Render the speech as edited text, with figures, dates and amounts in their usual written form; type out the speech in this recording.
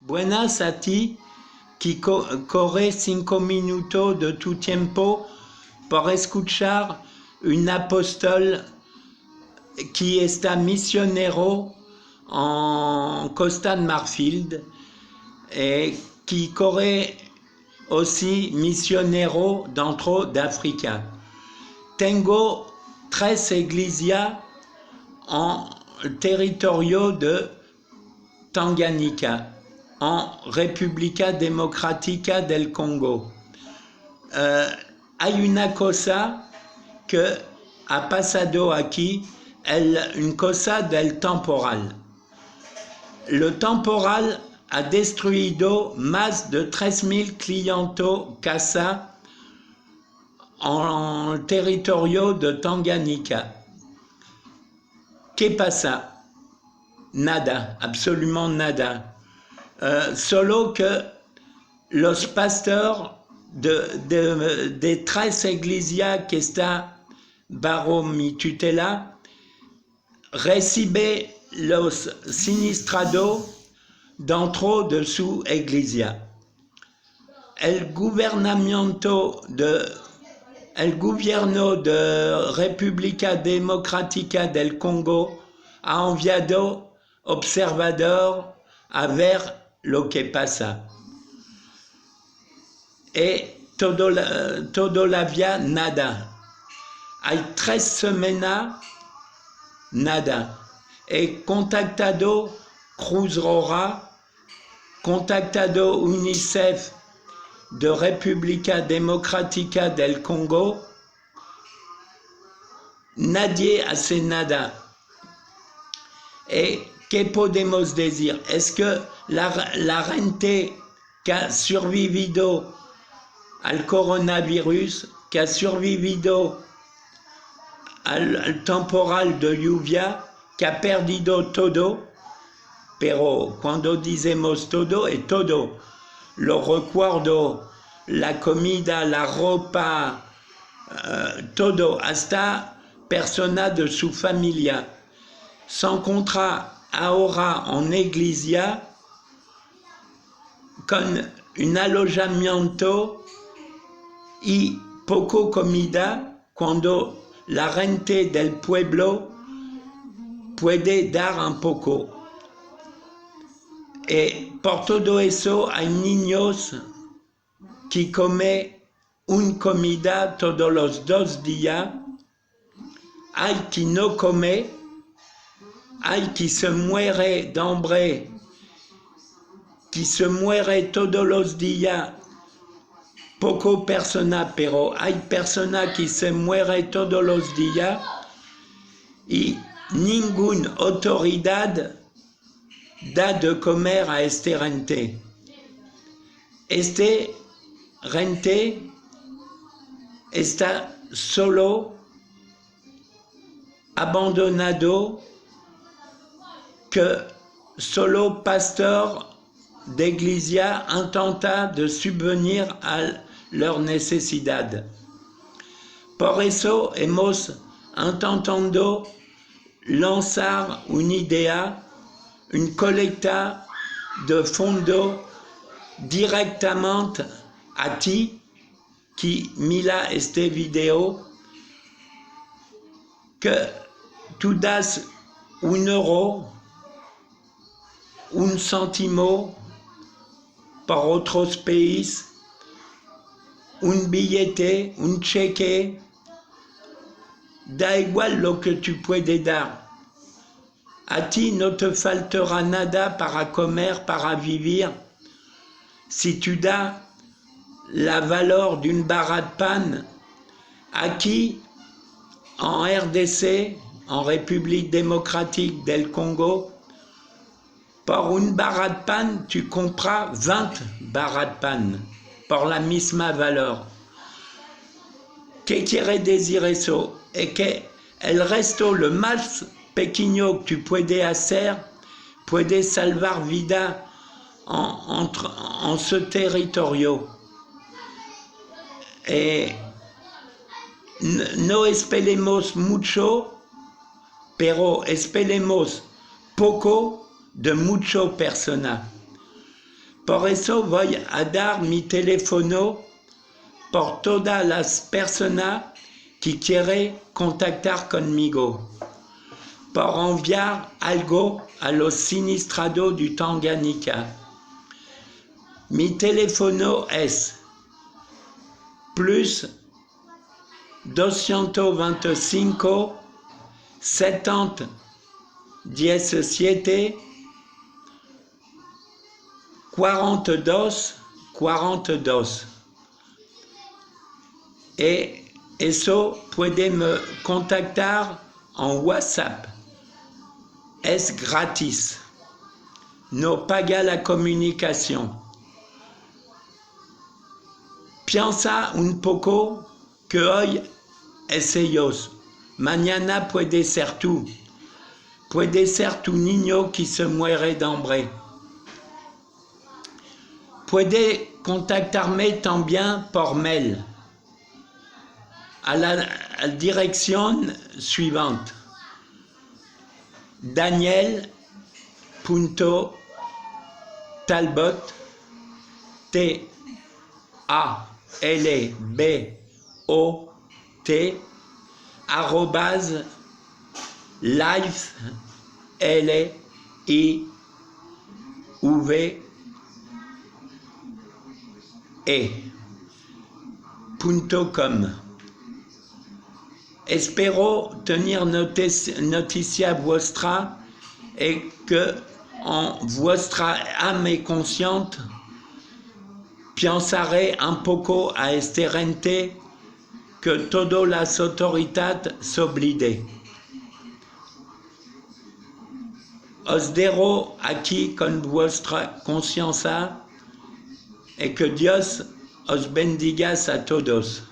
Buenas a ti que corre 5 minutos de tu tiempo por escuchar un apóstol qui está misionero en Costa de Marfil et qui corre aussi misionero dentro d'Africa. Tengo 3 iglesias en territorio de Tanganyika, en República Democrática del Congo. Hay una cosa que ha pasado aquí, une cosa del temporal. Le temporal ha destruido más de 3,000 clientes casa en territorio de Tanganyika. ¿Qué pasa? Nada, absolument nada. Solo que los pastores de 3 iglesias que está bajo mi tutela recibe los sinistrados dentro de su iglesia. El gobierno de República Democrática del Congo ha enviado observadores a ver lo que pasa. Y todavía nada. Hay 3 semanas, nada. He contactado Cruz Roja, contactado UNICEF de República Democrática del Congo, nadie hace nada. ¿Y qué podemos decir? ¿Es que la gente que ha sobrevivido al coronavirus, que ha sobrevivido al temporal de lluvia, que ha perdido todo, pero cuando decimos todo, es todo, los recuerdos, la comida, la ropa, todo, hasta personas de su familia, se encuentra ahora en iglesia con un alojamiento y poco comida cuando la gente del pueblo puede dar un poco. Y por todo eso hay niños que comen una comida todos los 2 días, hay que no come, hay que se muere de hambre, que se muere todos los días, poco personas, pero hay personas que se mueren todos los días y ninguna autoridad da de comer a este gente. Este gente está solo, abandonado, que solo pastor de iglesia intenta de subvenir a leur necesidad. Por eso hemos intentado lanzar una idea, una colecta de fondos directamente a ti qui mira este video, que tú das €1, un centimo por otros países, un billete, un cheque, da igual lo que tú puedes dar. A ti no te faltará nada para comer, para vivir. Si tu das la valeur d'une barra de pan, aquí en RDC, en République démocratique del Congo, por une barra de pan, tu compras 20 barras de pan, por la misma valeur. ¿Qué quiere decir eso? Es que el resto, lo más pequeño que tú puedes hacer, puede salvar vida en ce territorio. No esperemos mucho, pero esperemos poco de muchas personas. Por eso voy a dar mi teléfono por todas las personas que quieren contactar conmigo, por enviar algo a los sinistrados du Tanganyika. Mi teléfono es plus 225 70 17 42 42. Et eso puede me contactar en WhatsApp. Es gratis. No paga la comunicación. Piensa un poco que hoy es ellos. Mañana puede ser tú. Puede ser tu niño qui se muere d'hambre. Puede contactarme también por mail à la direction suivante: daniel.talbot TALBOT arrobase live.com. Espero tener noticia vuestra y que en vuestra ame consciente pensaré un poco a este gente que todas las autoridades s'obliden. Os dejo aquí con vuestra conciencia y que Dios os bendiga a todos.